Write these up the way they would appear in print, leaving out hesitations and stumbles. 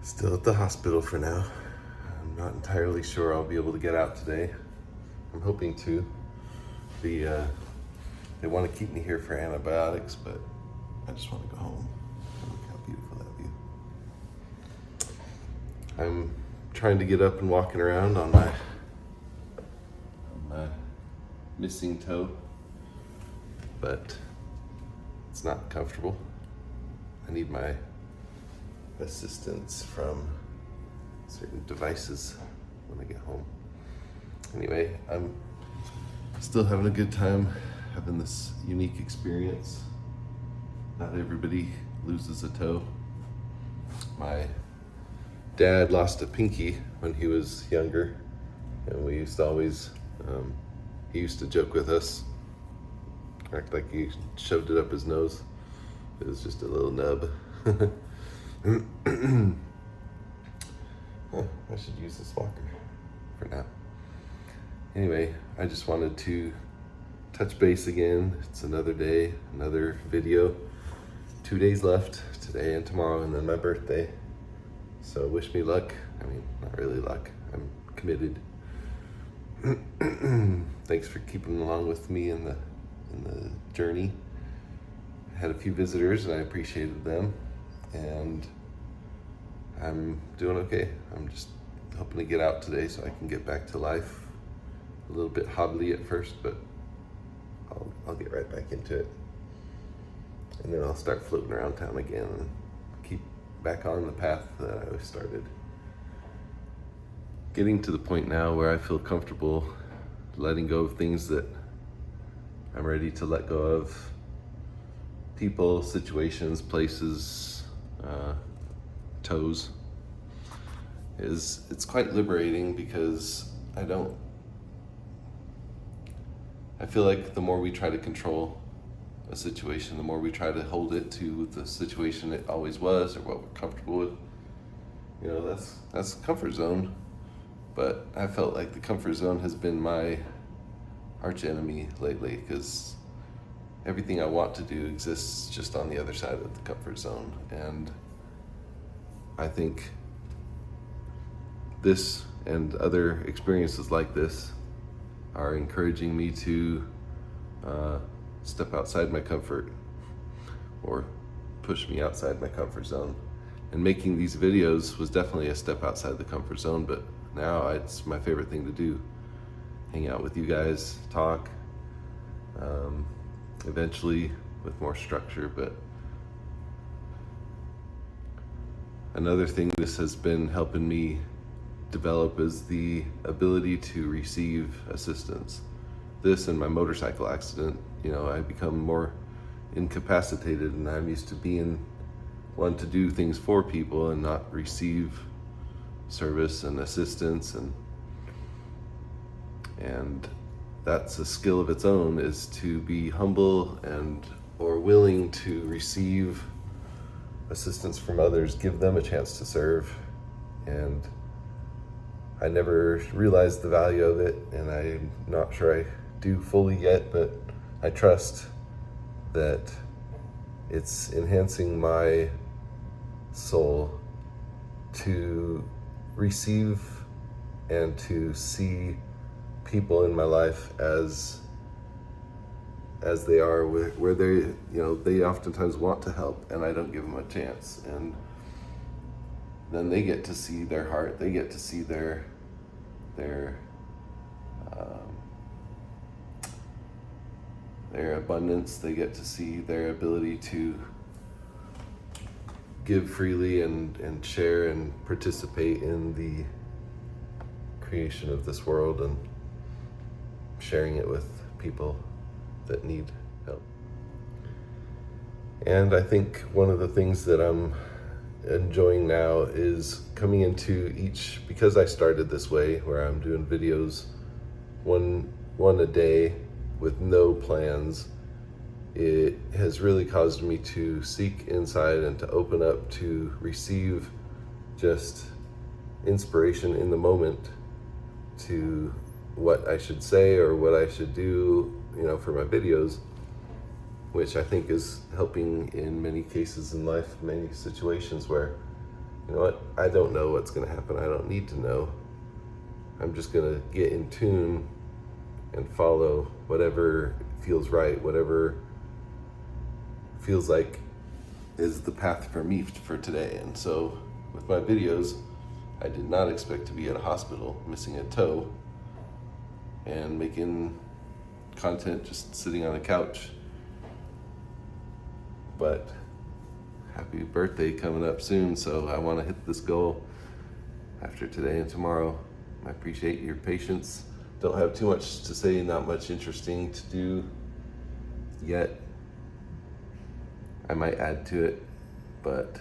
Still at the hospital for now. I'm not entirely sure I'll be able to get out today. I'm hoping to. They want to keep me here for antibiotics, but I just want to go home. Look how beautiful that view. I'm trying to get up and walking around on my missing toe, but it's not comfortable. I need my assistance from certain devices when I get home. Anyway, I'm still having a good time having this unique experience. Not everybody loses a toe. My dad lost a pinky when he was younger, and we used to always, he used to joke with us, act like he shoved it up his nose. It was just a little nub. I should use this walker for now. Anyway, I just wanted to touch base again. It's another day, another video. 2 days left, today and tomorrow, and then my birthday. So wish me luck. I mean, not really luck. I'm committed. Thanks for keeping along with me in the journey. I had a few visitors and I appreciated them, and I'm doing okay. I'm just hoping to get out today so I can get back to life. A little bit hobbly at first, but I'll get right back into it. And then I'll start floating around town again and keep back on the path that I started. Getting to the point now where I feel comfortable letting go of things that I'm ready to let go of. People, situations, places, toes. It's quite liberating because I feel like the more we try to control a situation, the more we try to hold it to the situation it always was or what we're comfortable with. You know, that's comfort zone. But I felt like the comfort zone has been my arch enemy lately, because everything I want to do exists just on the other side of the comfort zone. And I think this and other experiences like this are encouraging me to step outside my comfort, or push me outside my comfort zone. And making these videos was definitely a step outside the comfort zone, but now it's my favorite thing to do. Hang out with you guys, talk, eventually with more structure. But another thing this has been helping me develop is the ability to receive assistance. This and my motorcycle accident, you know, I become more incapacitated, and I'm used to being one to do things for people and not receive service and assistance, and that's a skill of its own, is to be humble or willing to receive assistance from others, give them a chance to serve. And I never realized the value of it, and I'm not sure I do fully yet, but I trust that it's enhancing my soul to receive and to see people in my life as they are, where they, you know, they oftentimes want to help and I don't give them a chance. And then they get to see their heart, they get to see their abundance, they get to see their ability to give freely and share and participate in the creation of this world and sharing it with people that need help. And I think one of the things that I'm enjoying now is coming into each, because I started this way where I'm doing videos one a day with no plans, it has really caused me to seek insight and to open up to receive just inspiration in the moment to what I should say or what I should do, you know, for my videos, which I think is helping in many cases in life, many situations where you know what? I don't know what's going to happen. I don't need to know. I'm just going to get in tune and follow whatever feels right, whatever feels like is the path for me for today. And so with my videos, I did not expect to be at a hospital missing a toe and making content just sitting on a couch. But happy birthday coming up soon, so I want to hit this goal after today and tomorrow. I appreciate your patience. Don't have too much to say, not much interesting to do yet. I might add to it, but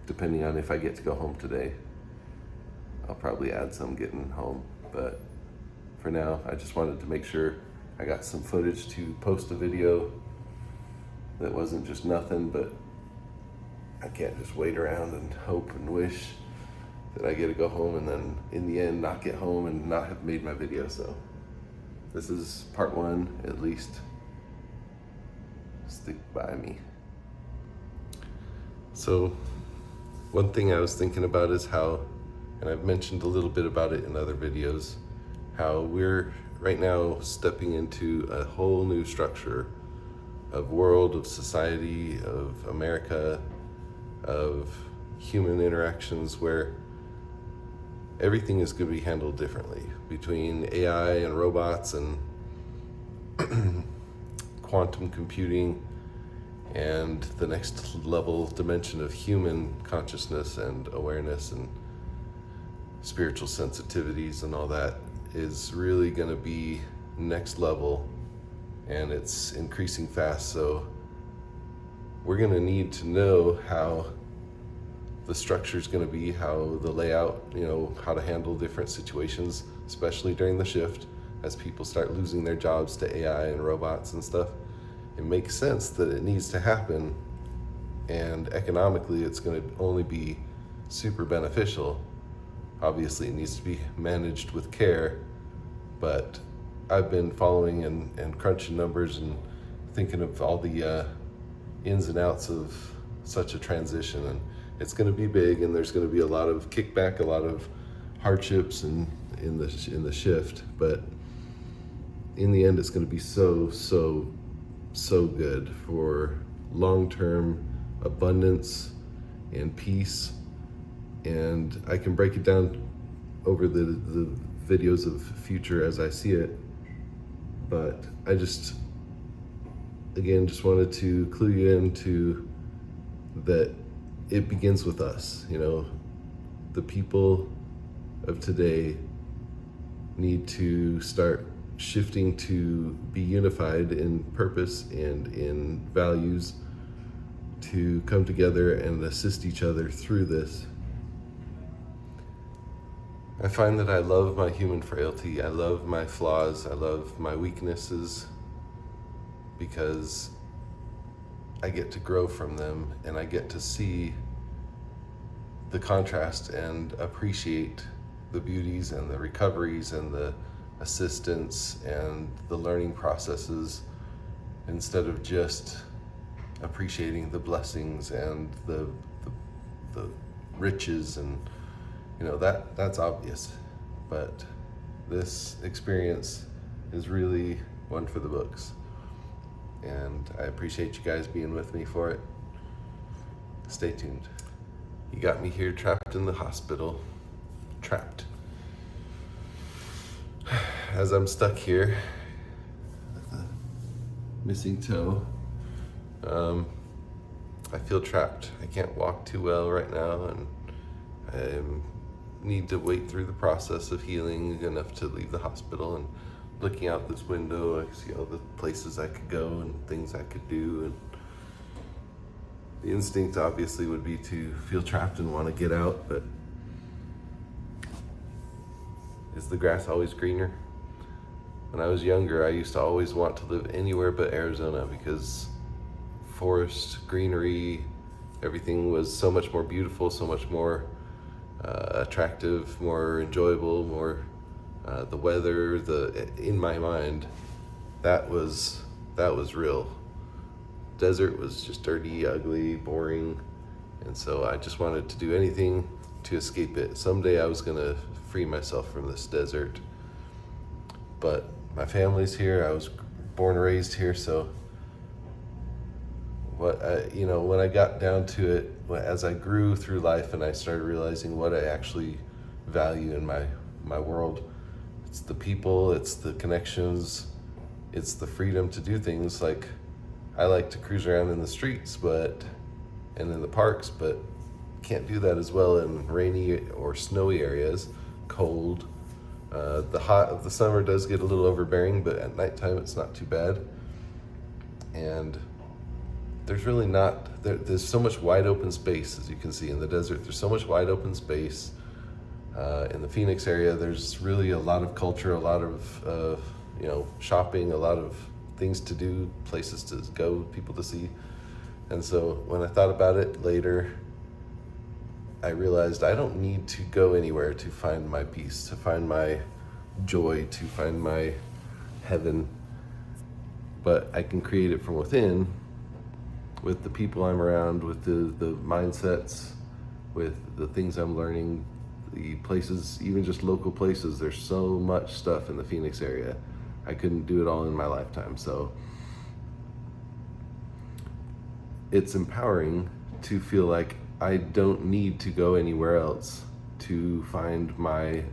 depending on if I get to go home today, I'll probably add some getting home. But for now, I just wanted to make sure I got some footage to post a video that wasn't just nothing, but I can't just wait around and hope and wish that I get to go home and then in the end not get home and not have made my video. So this is part one, at least. Stick by me. So one thing I was thinking about is how, and I've mentioned a little bit about it in other videos, how we're right now stepping into a whole new structure of world, of society, of America, of human interactions, where everything is going to be handled differently between AI and robots and quantum computing and the next level dimension of human consciousness and awareness and spiritual sensitivities and all that is really going to be next level, and it's increasing fast. So we're going to need to know how the structure is going to be, how the layout, how to handle different situations, especially during the shift as people start losing their jobs to AI and robots and stuff. It makes sense that it needs to happen, and economically it's going to only be super beneficial. Obviously it needs to be managed with care, but I've been following and crunching numbers and thinking of all the ins and outs of such a transition, and it's going to be big, and there's going to be a lot of kickback, a lot of hardships in the shift, but in the end it's going to be so good for long-term abundance and peace. And I can break it down over the videos of future as I see it, but I just wanted to clue you into that it begins with us. The people of today need to start shifting to be unified in purpose and in values, to come together and assist each other through this. I find that I love my human frailty, I love my flaws, I love my weaknesses, because I get to grow from them and I get to see the contrast and appreciate the beauties and the recoveries and the assistance and the learning processes, instead of just appreciating the blessings and the riches, and that's obvious, but this experience is really one for the books, and I appreciate you guys being with me for it. Stay tuned. You got me here trapped in the hospital, trapped. As I'm stuck here with a missing toe, I feel trapped. I can't walk too well right now, and I need to wait through the process of healing enough to leave the hospital. And looking out this window, I see all the places I could go and things I could do, and the instinct obviously would be to feel trapped and want to get out, but is the grass always greener? When I was younger, I used to always want to live anywhere but Arizona, because forest, greenery, everything was so much more beautiful, so much more attractive, more enjoyable, more the weather, in my mind, that was real. Desert was just dirty, ugly, boring, And so I just wanted to do anything to escape it. Someday I was gonna free myself from this desert. But my family's here, I was born and raised here, so when I got down to it, as I grew through life and I started realizing what I actually value in my world, it's the people, it's the connections, it's the freedom to do things. Like, I like to cruise around in the streets, and in the parks, but can't do that as well in rainy or snowy areas, cold. The hot of the summer does get a little overbearing, but at nighttime it's not too bad. And there's really not, there's so much wide open space, as you can see in the desert. There's so much wide open space. In the Phoenix area, there's really a lot of culture, a lot of shopping, a lot of things to do, places to go, people to see. And so when I thought about it later, I realized I don't need to go anywhere to find my peace, to find my joy, to find my heaven, but I can create it from within with the people I'm around, with the mindsets, with the things I'm learning, the places, even just local places. There's so much stuff in the Phoenix area. I couldn't do it all in my lifetime. So it's empowering to feel like I don't need to go anywhere else to find my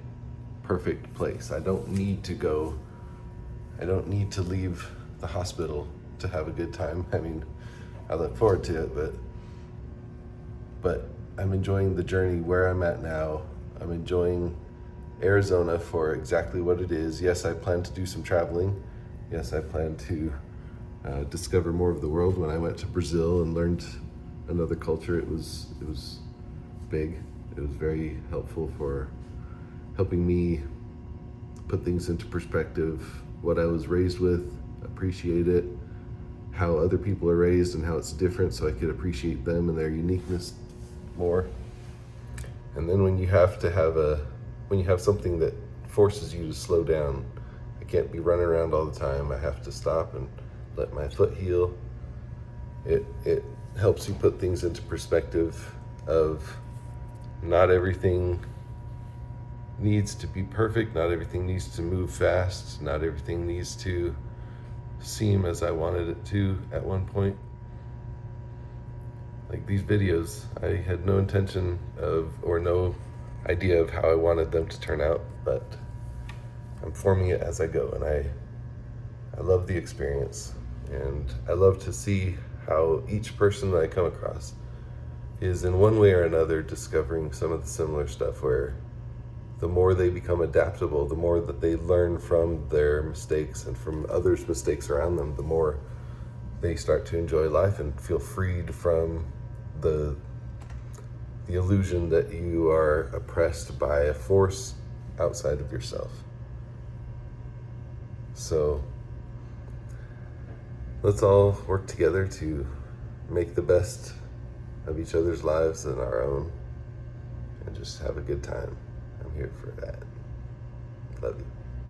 perfect place. I don't need to leave the hospital to have a good time. I mean, I look forward to it, but I'm enjoying the journey where I'm at now. I'm enjoying Arizona for exactly what it is. Yes, I plan to do some traveling. Yes, I plan to discover more of the world. When I went to Brazil and learned another culture, it was big. It was very helpful for helping me put things into perspective, what I was raised with, appreciate it, how other people are raised and how it's different, so I could appreciate them and their uniqueness more. And then when you have something that forces you to slow down, I can't be running around all the time. I have to stop and let my foot heal. It helps you put things into perspective of not everything needs to be perfect, not everything needs to move fast, not everything needs to seem as I wanted it to at one point. Like these videos, I had no intention of, or no idea of how I wanted them to turn out, but I'm forming it as I go, and I love the experience, and I love to see how each person that I come across is in one way or another discovering some of the similar stuff, where the more they become adaptable, the more that they learn from their mistakes and from others' mistakes around them, the more they start to enjoy life and feel freed from the illusion that you are oppressed by a force outside of yourself. So let's all work together to make the best of each other's lives and our own, and just have a good time. I'm here for that. Love you.